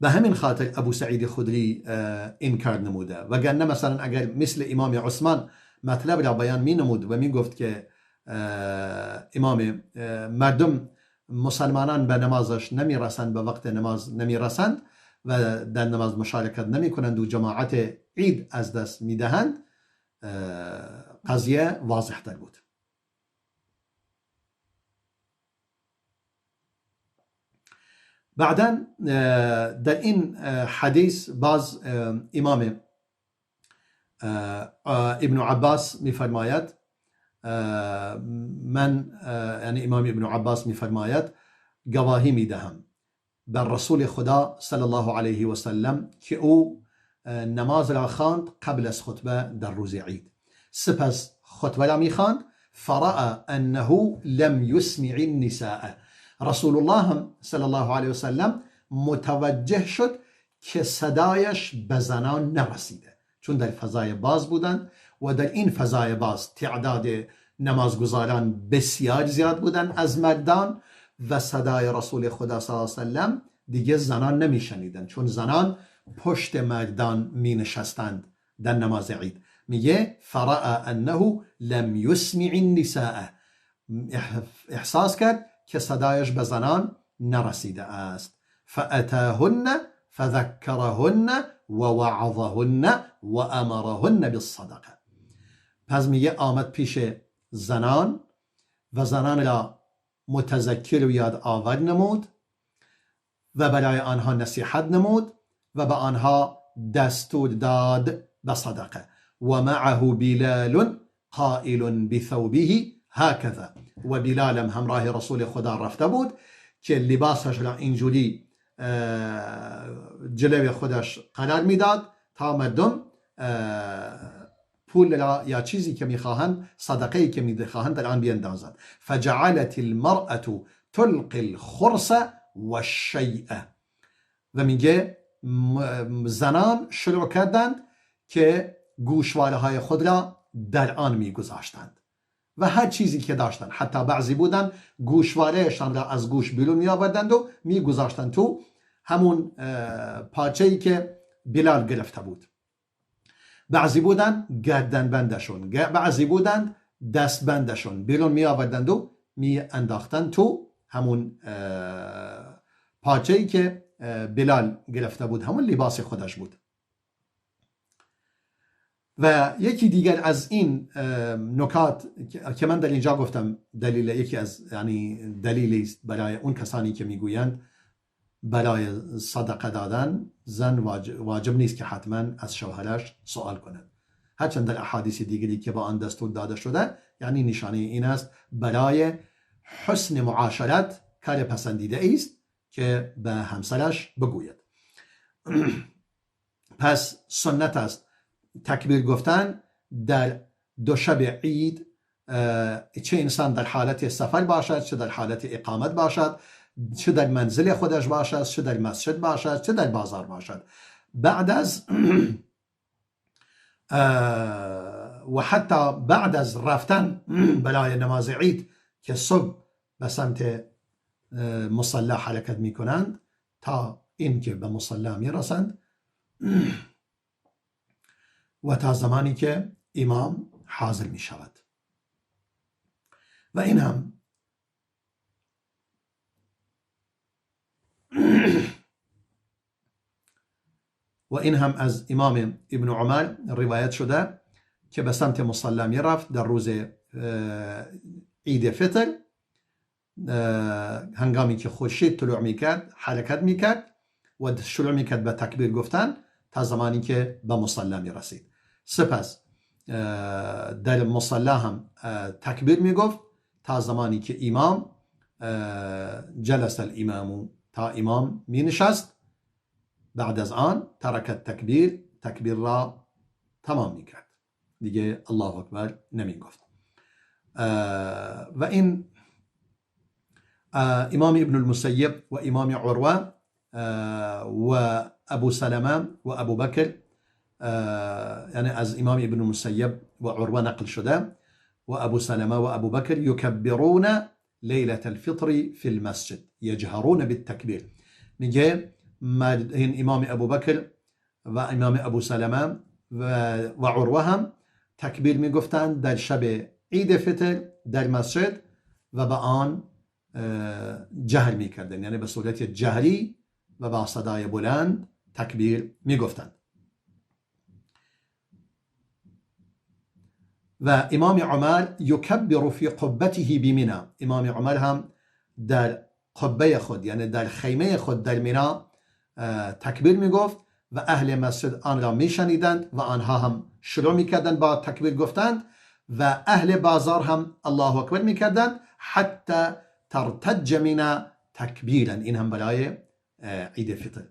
به همین خاطر ابو سعید خدری انکار نموده، وگرنه مثلا اگر مثل امام عثمان مطلب را بیان می نمود و می گفت که مردم مسلمانان به نمازش نمی رسند، به وقت نماز نمی رسند و در نماز مشارکت نمی کنند و جماعت عید از دست می دهند، قضیه واضح تر بود. بعدا در این حدیث باز امام ابن عباس می فرماید، یعنی امام ابن عباس می فرماید گواهی می دهم بر رسول خدا صلی الله علیه و سلم که او نماز را خواند قبل از خطبه در روز عید، سپس خطبه را می خواند. فرأى انه لم يسمع النساء، رسول الله صلی الله علیه و سلم متوجه شد که صدایش به زنان نرسیده، چون در فضای باز بودند و در این فضای باز تعداد نمازگزاران بسیار زیاد بودند از مردان و صدای رسول خدا صلی الله علیه و سلم دیگه زنان نمی شنیدند، چون زنان پشت مردان می نشستند در نماز عید. میگه فرأى انه لم یسمع النساء، احساس کرد که صدایش به زنان نرسیده است. فأتاهن فذكرهن ووعظهن وامرهن بالصدقه. پس میگه آمد پیش زنان و زنان را متذکر و یاد آور نمود و برای آنها نصیحت نمود و به آنها دستور داد به صدقه. و معه بلال قائل بثوبه هكذا، و بلال همراه رسول خدا رفته بود که لباسش را اینجوری جلوی خودش قرار میداد تا مردم پول را یا چیزی که میخواهند، صدقه‌ای که میخواهند در آن بیندازند. فجعلت المرأة تلقي الخرس والشیء. و میگه زنان شروع کردند که گوشواره های خود را در آن میگذاشتند و هر چیزی که داشتند، حتی بعضی بودن گوشوارهشان را از گوش بیرون می آوردند و میگذاشتند تو همون پارچه‌ای که بلال گرفته بود. بعضی بودن گردن بندشون، بعضی بودن دست بندشون بیرون می آوردند و می انداختند تو همون پارچه‌ای که بلال گرفته بود، همون لباس خودش بود. و یکی دیگر از این نکات که من در اینجا گفتم دلیل، یکی از دلیلی است برای اون کسانی که میگویند برای صدقه دادن زن واجب نیست که حتما از شوهرش سوال کند، هرچند در احادیث دیگری که با آن دستور داده شده یعنی نشانه این است برای حسن معاشرت کار پسندیده است که به همسرش بگوید. پس سنت است تکبیر گفتن در دو شب عید، چه انسان در حالت سفر باشد، چه در حالت اقامت باشد، چه در منزل خودش باشد، چه در مسجد باشد، چه در بازار باشد، بعد از و حتی بعد از رفتن برای نماز عید که صبح به سمت مصلی حرکت می کنند تا اینکه به مصلی می رسند و تا زمانی که امام حاضر می شود. و این هم از امام ابن عمر روایت شده که به سمت مصلی می رفت در روز عید فطر، هنگامی که خورشید طلوع می کرد حرکت می کرد و شروع می کرد به تکبیر گفتن تا زمانی که به مصلی می رسید. سپس در مصلی هم تکبیر می گفت تا زمانی که امام جلس الامام، تا امام می نشست. بعد از آن ترکت تکبیر را تمام می کرد، دیگه الله اکبر نمی گفت. و این امام ابن المسیب و امام عروه و ابو سلمه و ابو بکر، یعنی از امام ابن المسیب و عروه نقل شده، و ابو سلمه و ابو بکر یکبرون لیلة الفطر فی المسجد یجهرون بالتکبیر. میگه این امام ابو بکر و امام ابو سلمه و عروه هم تکبیر میگفتند در شب عید فطر در مسجد و به آن جهر میکردند، یعنی به صورت جهری و با صدای بلند تکبیر میگفتند. و امام عمر یکبر فی قبته بمنی، امام عمر هم در قبه خود یعنی در خیمه خود در منی تکبیر میگفت و اهل مسجد آن را میشنیدند و آنها هم شروع میکردند با تکبیر گفتند و اهل بازار هم الله اکبر میکردند حتی ترتج منا تکبیرا، این هم برای عید فطر،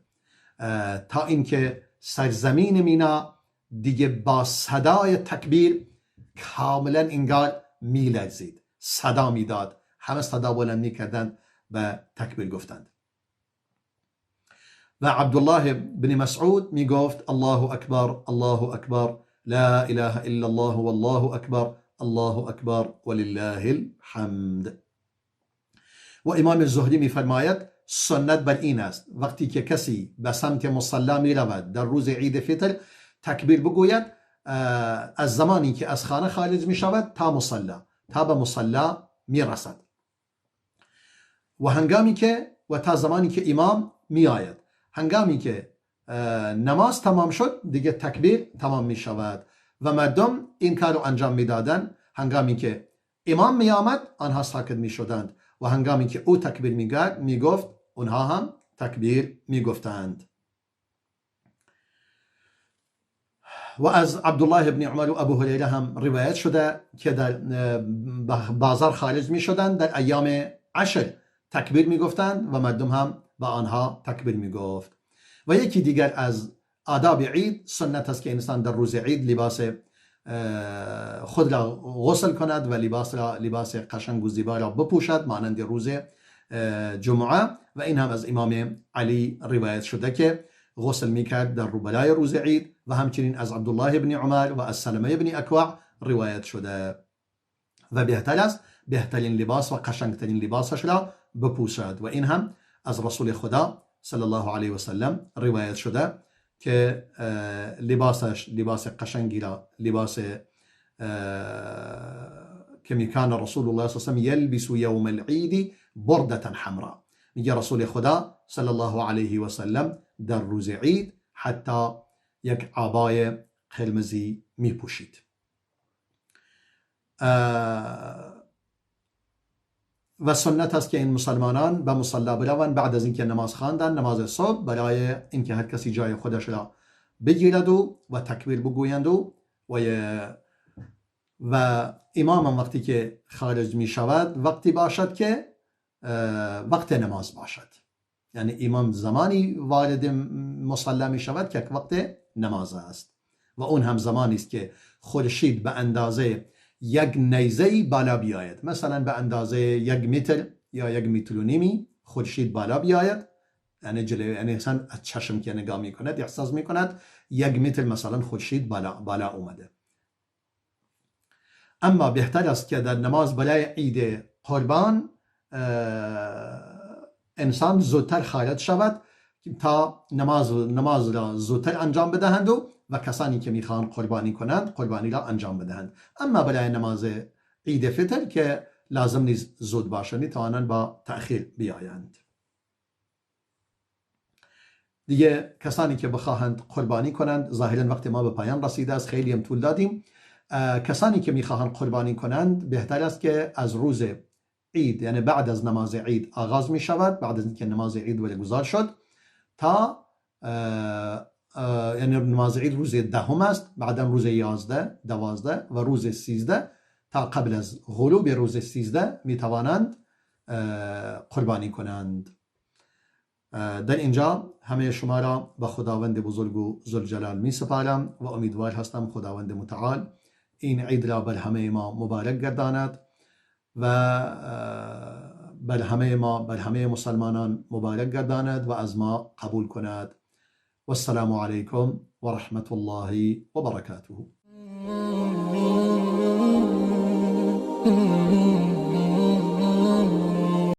تا اینکه سرزمین مینا دیگه با صدای تکبیر کاملا انگار میلرزید، صدا میداد، همه صدا بلند میکردند و تکبیر گفتند. و عبدالله بن مسعود میگفت الله اکبر لا اله الا الله والله اکبر الله اکبر ولله الحمد. و امام زهری میفرماید سنت بر این است وقتی که کسی به سمت مصلی می رود در روز عید فطر تکبیر بگوید از زمانی که از خانه خارج می شود تا به مصلی می رسد و تا زمانی که امام می آید. هنگامی که نماز تمام شد دیگه تکبیر تمام می شود و مردم این کار رو انجام می دادن. هنگامی که امام می آمد آنها ساکت می شدند و هنگامی که او تکبیر می گفت اونها هم تکبیر می گفتند. و از عبدالله ابن عمر و ابو هریره هم روایت شده که در بازار خارج می شدند در ایام عشر تکبیر می گفتند و مردم هم با آنها تکبیر می گفت. و یکی دیگر از آداب عید سنت است که انسان در روز عید لباس خود را غسل کند و لباس قشنگ و زیبا را بپوشد مانند روز جمعه و این هم از امام علی روایت شده که غسل میکرد در روبلای روز عید و همچنین از عبدالله ابن عمر و از سلمه ابن اکوع روایت شده و بهتر است بهترین لباس و قشنگترین لباسش را بپوشد و این هم از رسول خدا صلی الله علیه و سلم روایت شده که لباس قشنگی را لباس که میکان رسول الله صلی الله علیه و سلم یلبس یوم العید برده حمراء میگه رسول خدا صلی الله علیه و سلم در روز عید حتی یک عبای قرمزی میپوشید. و سنت است که این مسلمانان به مصلی بروند بعد از اینکه نماز خواندن نماز صبح برای اینکه هر کسی جای خودش را بگیرد و تکبیر بگویند و امام وقتی که خارج می شود وقتی باشد که وقت نماز باشد، یعنی امام زمانی وارد مصلی می شود که وقت نماز است و اون هم زمانی است که خورشید به اندازه یک نیزه بالا بیاید، مثلا به اندازه 1 متر یا 1 متر و نیمی خورشید بالا بیاید، یعنی یعنی انسان از چشم که نگاه میکند احساس میکند 1 متر مثلا خورشید بالا اومده. اما بهتر است که در نماز برای عید قربان انسان زودتر خارج شود تا نماز را زودتر انجام بدهند و کسانی که میخوان قربانی کنند قربانی را انجام بدهند. اما برای نماز عید فطر که لازم نیست زود باشند توانند با تأخیر بیایند. دیگه کسانی که بخواهند قربانی کنند ظاهرا وقت ما به پایان رسیده است، خیلی هم طول دادیم. کسانی که میخواهند قربانی کنند بهتر است که از روز عید یعنی بعد از نماز عید آغاز می شود، بعد از اینکه نماز عید برگزار شد تا یعنی نماز عید روز 10 است، بعدا روز 11 12 و روز 13 تا قبل از غروب روز 13 می توانند قربانی کنند. در اینجا همه شما را به خداوند بزرگ و ذوالجلال می سپارم و امیدوار هستم خداوند متعال این عید را بر همه ما مبارک گرداند و بر همه مسلمانان مبارک گرداند و از ما قبول کند. والسلام علیکم و رحمت الله و برکاته.